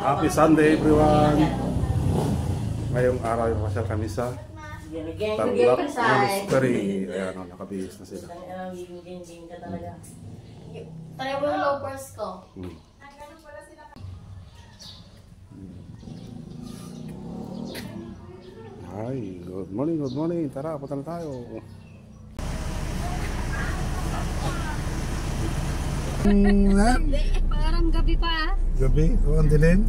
Happy Sunday everyone! Ngayong araw yung masyal kami sa Tarlac Monastery. Ayan o, nakabihis na sila. Try mo yung loafers ko. Hi, good morning, good morning. Tara, punta na tayo. Parang gabi pa. Gabi? O, ang dilim?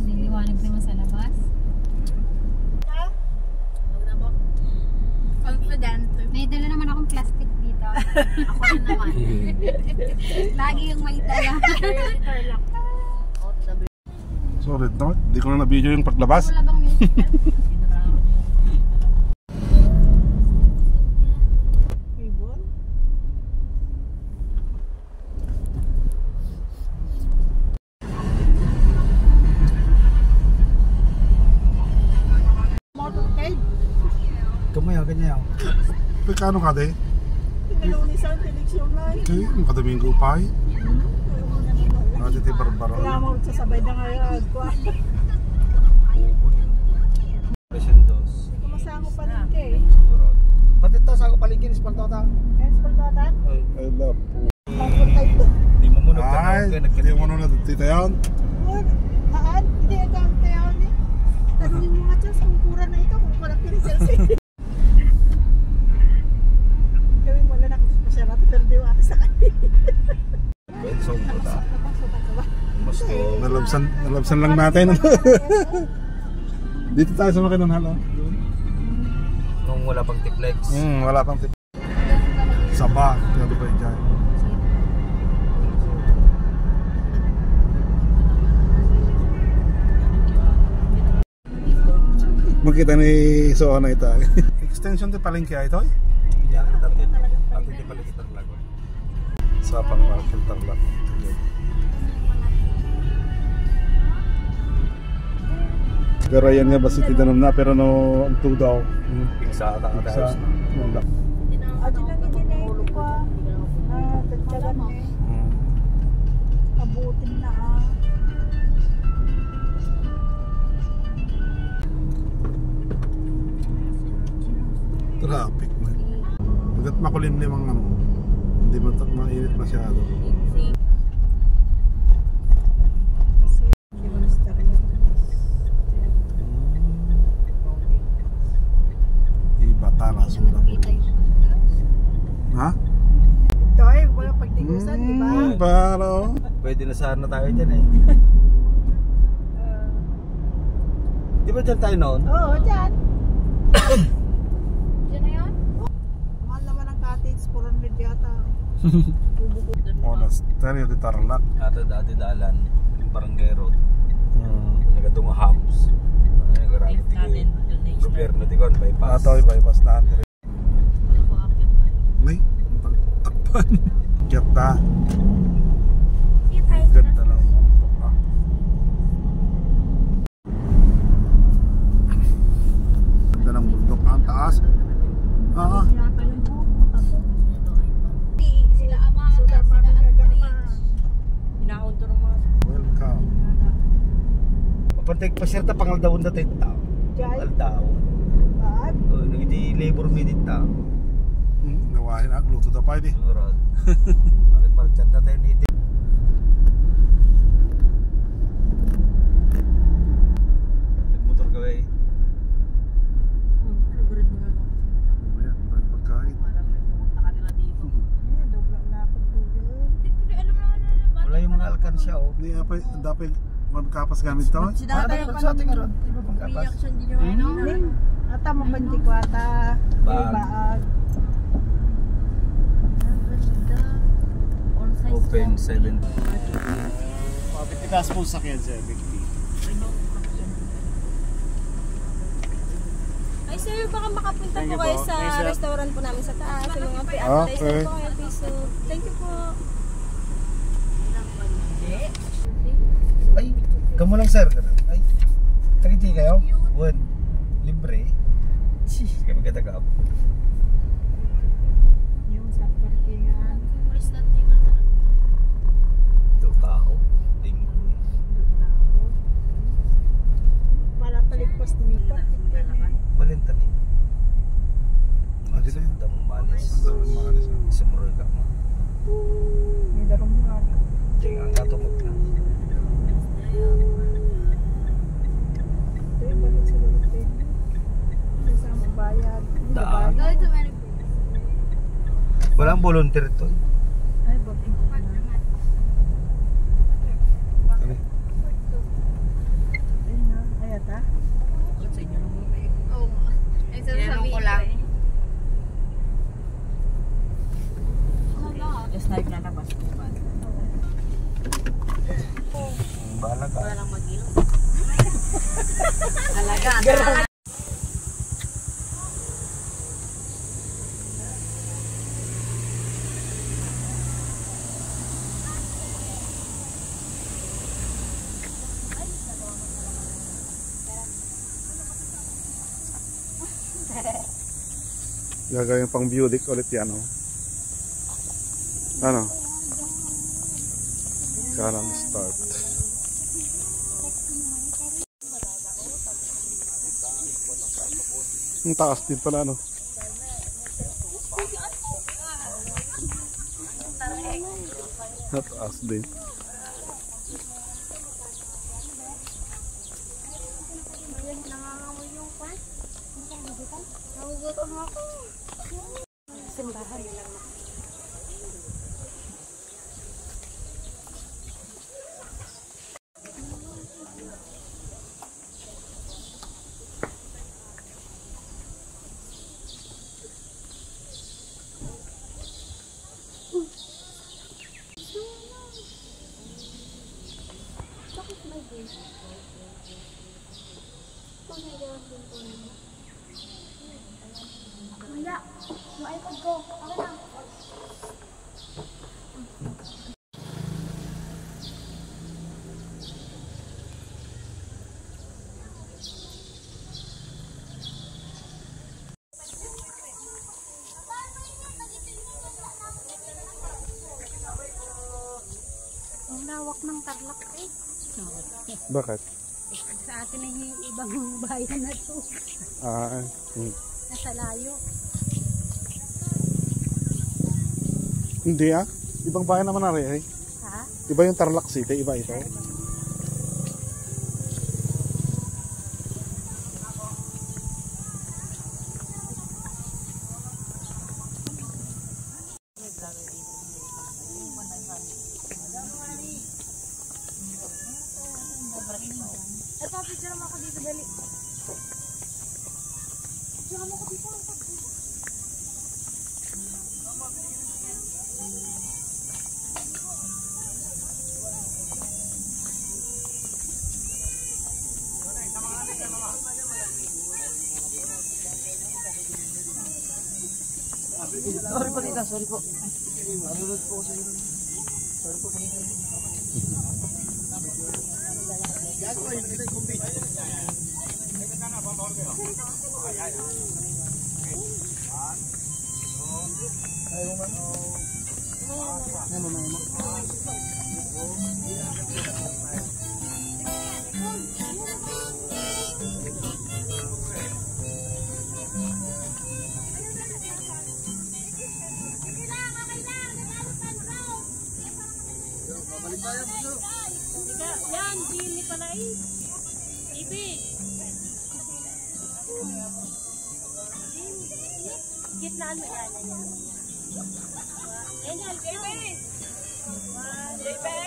Niliwanag naman sa labas. Confident. May dala naman akong plastic dito. Ako na naman. Lagi yung may dala. Sorry, di ko na na-video yung paglabas. Wala bang musical? Kamay ang ganyan. Pagkano ka de? Pinalunisan, piniksyon na. Okay, makadaminggo pa eh. Nakatiti barbaro. Kaya mo sasabay na ngayon. Presyon dos. Hindi ko masango palingke eh. Pati ito sa ako paligin, ispantota. Kaya spaldotan? I love po. Passport type to. Di mo munod ka Ay, na. hindi mo na tita yan. Haan? Hindi ito ang tayaw ni. Tanungin mo nga dyan sa kungkura na ito kung walang piniselse. Gawin mo lang ako masyarato pero di wata sa kanil. Well, so puta. Mas ko. Nalabsan lang natin. Dito tayo sa makinan hala. Nung wala pang tiplex. Wala pang tip. Saba, kaya di ba dyan? Makita ni Soana ito. Extension di palengke ito? Yan, dati. Dati di pala kita lago. Sa pang-market Tarlac. Pero yan nga basta tinanong na pero no ang daw. Pigsa ata ang dahil. Adi lang hindi na ito pa. Tagtagan eh. Abutin na ah. Traffic na. Bagat makulimlim ang ano. Hindi mainit masyado. Ibata na sura po. Ha? Ito eh, wala pagtigusan, di ba? Pero Pwede na sana tayo dyan eh. Di ba dyan tayo noon? Oo, dyan. Diyan na yun? Mahal naman ang cottage, 400 yata. Monastery de Tarlac. Ato dati dalan. Yung barangay road. Nagadungo house. Ay, nagaramit tigil. Gobyerno di kon, bypass. Ato ay bypass na Andre. May takpan. Kiyat na. Ganda ng bundok na. Ganda ng bundok na. Ang taas. Sila ama, sila Welcome. Papantig pa siya ta pangal daw na tayo tao. Aldaw. Bag. Nagiti labor minute tao. Nawahin ang luto na pa hindi. Surod. Malit parchat na tayo niti. Nagmotor ka ba eh? Nagurad mo lang ako. Mamaya, maraming pagkain. Wala yung mga alkansya oh. Hindi dapat magkapas gamit to. Tayo sa ating aron. Di ba pang kapas? Ata mabanti ko ata. Bag. Open 7. Itaas po sa sakyan sir, 50. Ay sir, baka makapunta po kayo sa restaurant po namin sa taas. Sa mga pre-appetizer Okay. po kayo, please. So, thank you po. Ay, kamo lang sir. Ay, tagiti kayo? Wood. Libre. Sige magkatagap. Yung sa parkingan. Ito tao. Linggo. Walang volunteer to. Ay, boting ko. Ano? Ayun na. Ayata. Oo. Ay, sasabihin ko lang. Just type na labas ko ba? Bahala ka. Wala lang mag-ilong. Alaga. Gagawin pang beauty ulit yan, oh. Ano? Kalang start. Ang taas din pala, no? Nataas din. Ang lawak ng Tarlac eh. Bakit? Sa atin na yung ibang bayan na to. Nasa layo. Hindi ah. Ibang bayan naman na rin eh. Ha? Iba yung Tarlac City, iba ito. Ito, picture mo ako dito, dali. Picture mo ako dito. Sorry po tita, sorry po. Nalulod po ako sa inyo. Sorry po. Yan, bini pala eh. Ibi. Gitnaan mo yan. Yan yan, Ibi. Ibi.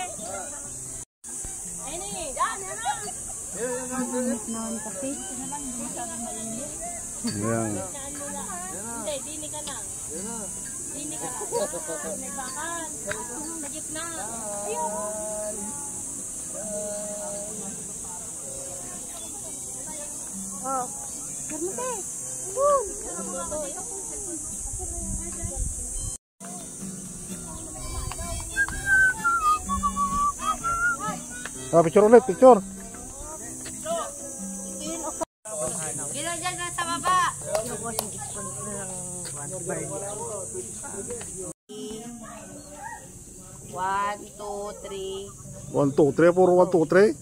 Ayun eh, yan, yan na. Mainit naman kasi. Ito na lang, hindi masyadong mainit. Ayan. Hindi, dini ka lang. Dini ka lang. Nagbakan. Sa gitna. Ayun. Oh, karmate. Picture ulit, picture. Gila dyan sa baba. 1, 2, 3. 1, 2, 3, puro 1, 2, 3.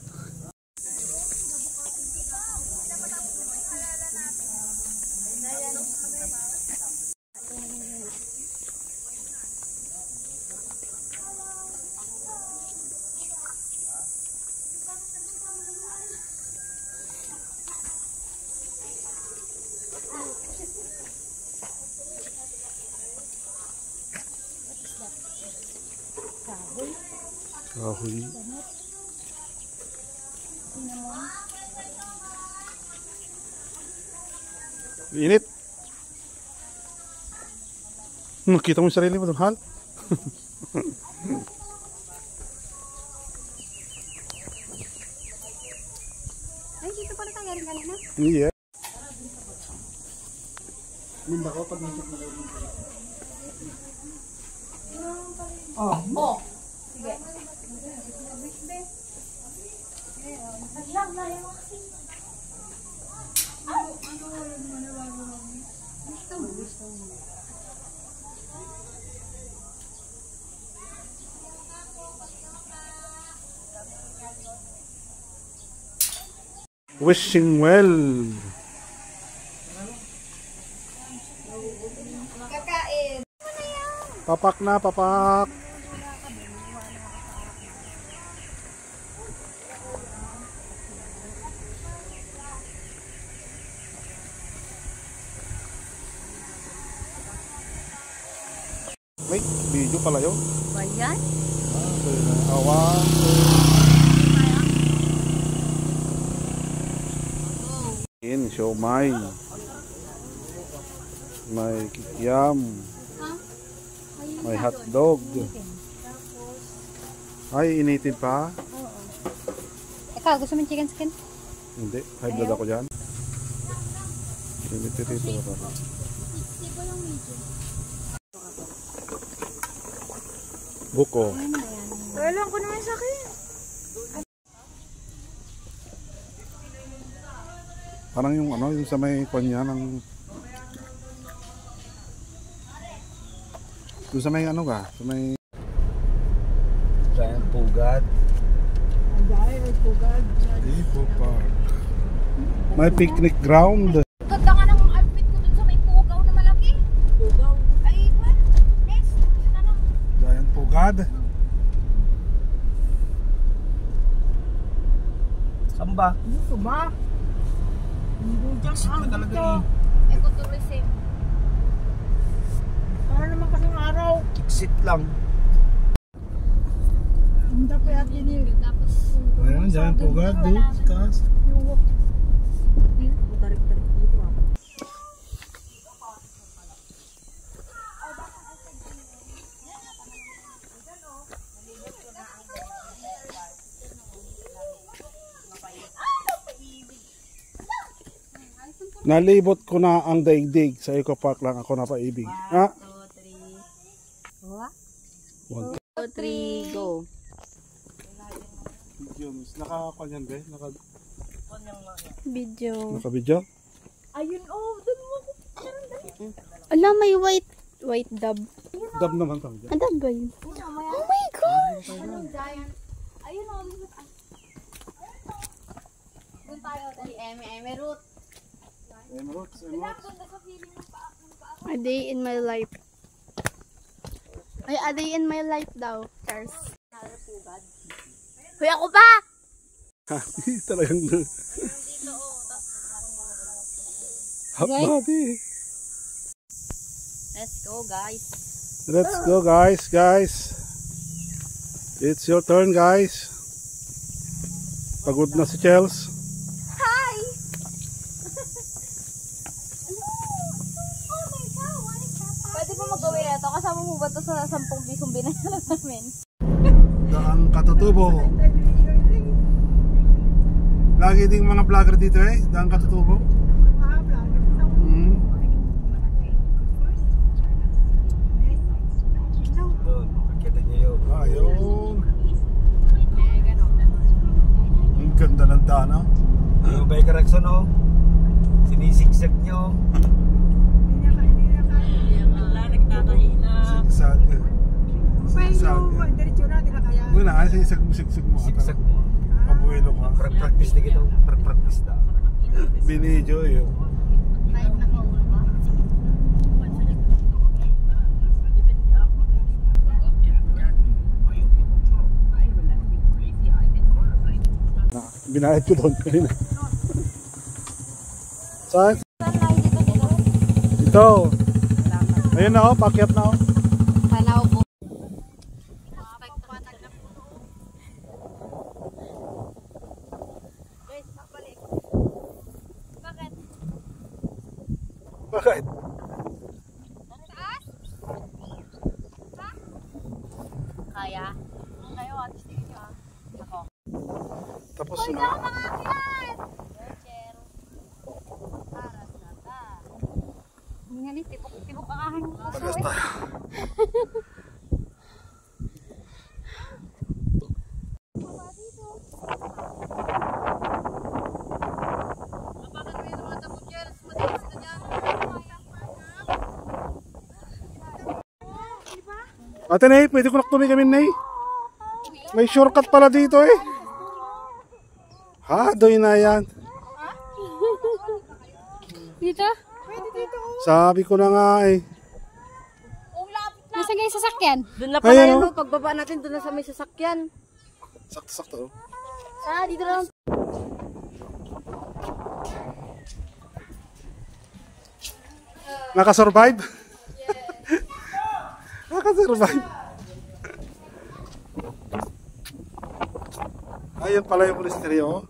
Kahoy. Init. Nakita mo yung sarili mo doon, Hal? Ay, dito pala tayo rin kanina. Yeah. Linda ko pag nasip na kayo. Oh. Sige. Wishing well. Kakain. Papak na, papak. Wait, video pala yun. Ba yan? Awan. In siomai. May kikiam. May hotdog. Ay, initin pa? Ikaw, gusto mo yung chicken skin? Hindi, high blood ako dyan. Initin ito. Buko. Alam ko naman sa akin. Parang yung ano, yung sa may kanya ng... Yung sa may ano ka? Sa may... Giant pugad. Ang dahil ay pugad. Eco Park. May picnic ground. Ganda nga ng outfit ko dun sa may pugaw na malaki. Pugaw. Ay, man. Next. Yun na lang. Giant pugad. Samba. Ano ba? Hindi dyan Na talaga dito. Ecotourism. Para naman kasing araw. Exit lang. Hindi pa yan yun. Tapos, Ayan, giant pugad. Doon, sa taas. Yung tarik-tarik dito ah. Nalibot ko na ang daigdig. Sa Eco Park lang ako napaibig. Ah? 1, 2, 3, go. Naka-kanyan ba? Video. Naka-video? Ayun oh, dun mo ako. Ala, may white dub. Dab naman kami dyan. Ang dub ba yun? Oh my gosh! Ayun o. Doon tayo. Eme root. Emeralds. A day in my life. Ay, a day in my life daw. Charles. Hoy, ako pa! Talagang Happy. Let's go, guys. Let's go, guys. It's your turn, guys. Pagod na si Chels. Hi! Oh my God, what is that? Pwede mo mag-gawin ito. Kasama mo ba ito sa 10 bisong binayaran namin? Daang Katutubo. Lagi ding mga vlogger dito eh. Daang Katutubo. Doon, pagkita niyo yun. Ayun. Ang ganda ng daan, no? Yung bike correction, oh. Sinisigsag niyo. Sigsag. Sigsag. Diretso na, di na kaya. Muna, sigsag mo. Sigsag mo. Pabuelo ka. Practice na kita. Practice na. Binidyo yun. Binayad ko doon kanina. Saan? Ito. Ayun na oh, pakyat na oh. Palaw po. Bakit? Kaya? Kayo, at tingin nyo ah. Ako. Tapos Uy, na. ako mga kilat! Roger. Para sa ta. Hindi nga ni, tibok ang aking puso Pagas eh. tayo. Ate Nay, pwede ko naktuloy kami, Nay. May shortcut pala dito eh. Ha, doy na yan. Dito? Sabi ko na nga eh. Nasaan kayo sasakyan? Doon na pala Ayan, yun, oh. no? Pagbaba natin doon na sa may sasakyan. Sakto-sakto. Ah, dito lang. Nakasurvive? Nakasurvive. Ayun pala yung monasteryo.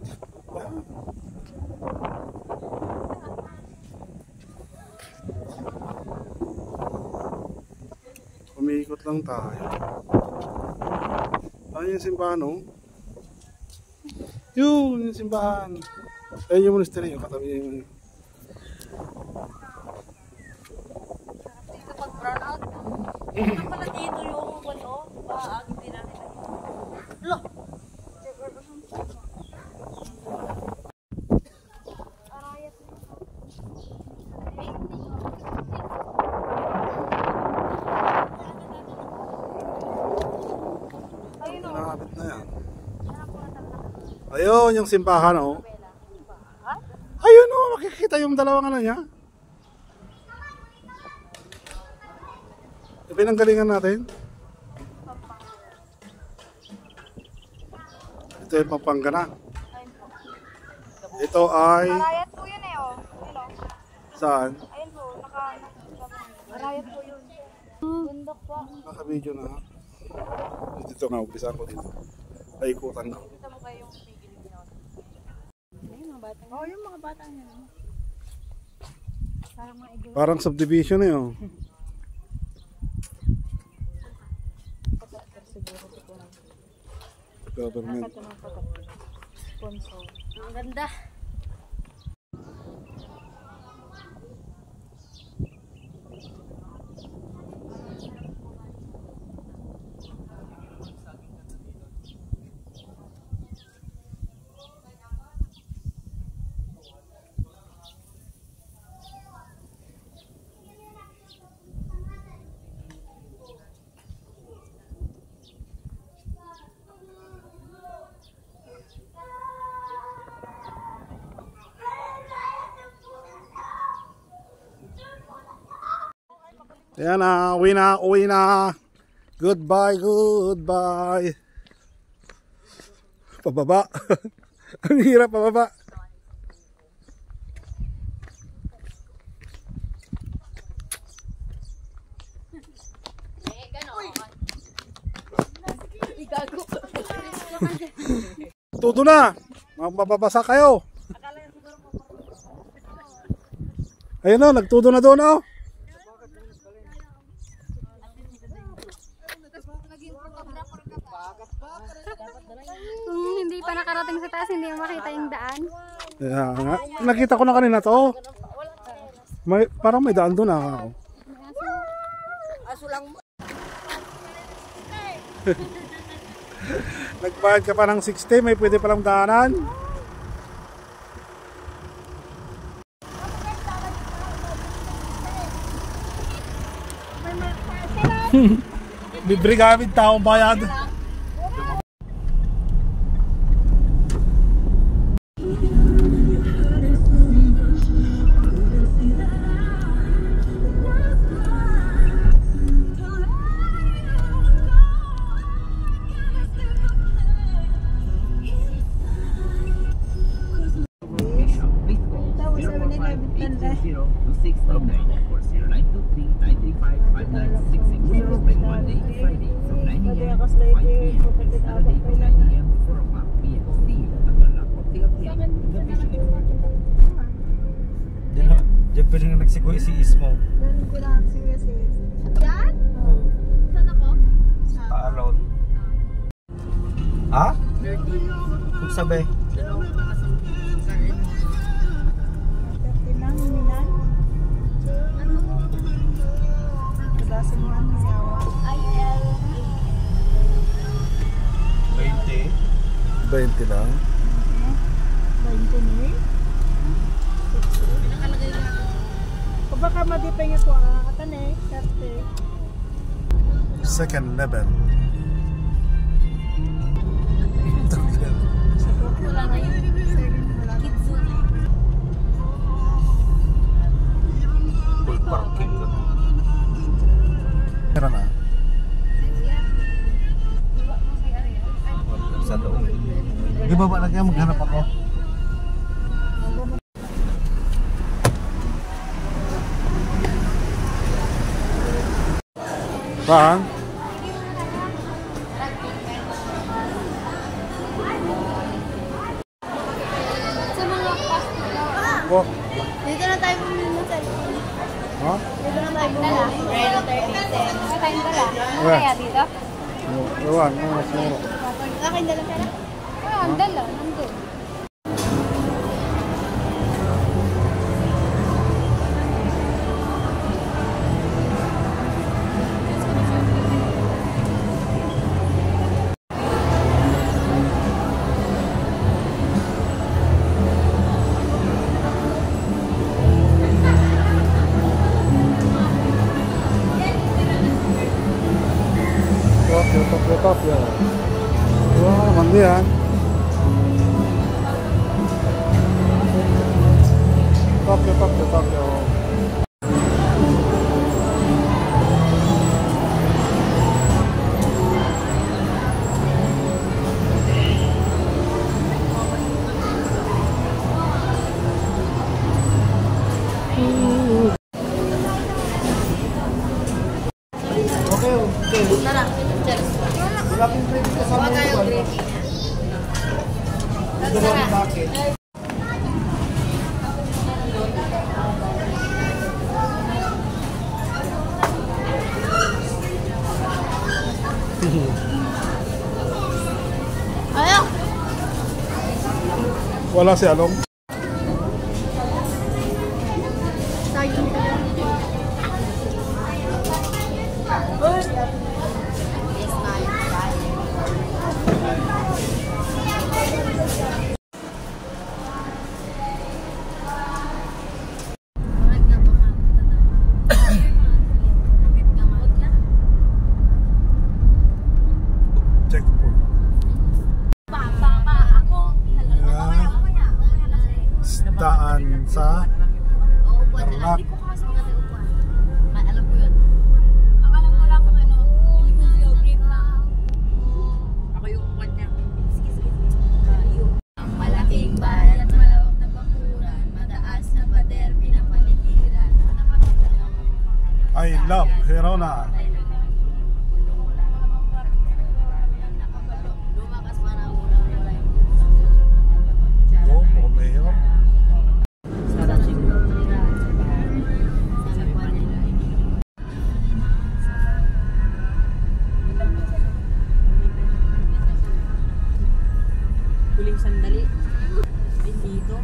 Umiikot lang tayo. Ayun yung simbahan, oh. Yun yung simbahan. Ayun yung monasteryo. Katabi yung... Dito pag brown out. Dito pala dito yung ano. Agad din natin. Look! Nakakapit na yan. Ayun yung simbahan, oh. Ayun, oh, makikita yung dalawang ano niya. Yung pinanggalingan natin. Ito yung Pampanga. Ito ay... Marayat po yun eh, oh. Hello. Saan? Ayun po, Marayat po yun. Bundok po. Naka-video na. Dito nga, umpisa ko dito. Paikutan na. Kita mo kayo yung pigil niyo. Ayun, mga bata. Oh, yung mga bata niya. Parang mga igor. Parang subdivision eh, oh. Government. Ang ganda. Ayan na, uwi na, uwi na. Goodbye, goodbye. Pababa. Ang hirap pababa. Todo na. Mababasa kayo. Ayun na, nagtudo na doon, oh. Kung hindi pa nakarating sa taas, hindi mo makita yung daan. Kaya nga. Nakita ko na kanina to. May, parang may daan doon, ah. Aso lang. Nagbayad ka pa ng 60, may pwede palang daanan. Libre gamit taong bayad. pwede nga nagsikuya si Ismo. Ganun ko lang siya si... Yan? Oo. Saan ako? Paalon. Ha? 30. Kung sabi. 39 minan. Ano? Kabasin mo ang yawa. IL. 20. 20 lang. 20 ni. Kung baka madipay nga ko atan eh. 30. Second level. Wala na yun. Kitsune. Full parking ka. Meron na. Sa loob. Di ba lagi maghanap ako? Saan? Sa mga plastic daw. Oh, Dito na tayo bumili ng cellphone. ha? Dito na tayo bumili. Reno 30 cents. Kakain dala. Ano Yeah. kaya dito? Ewan, mas muro. Kakain dala pera? Ah, ang dala. Nandun. Tokyo. Wah, naman yan. Tokyo. Tara. Cheers. Wala pong credit ka sa Huwag mga kayong iwan. gravy. Dalawang bucket. Ayaw. Wala si Along. Checkpoint. Daan sa Tarlac. Alam ko yun. Akala ko lang kung ano, hindi ko siya brief na. Ako yung kanya. Sige. Ang malaking bayan at malawak na bakuran, mataas na pader, pinapaligiran. I love Verona. Lumakas para mula wala yung Go, Romeo. huling sandali. Dito.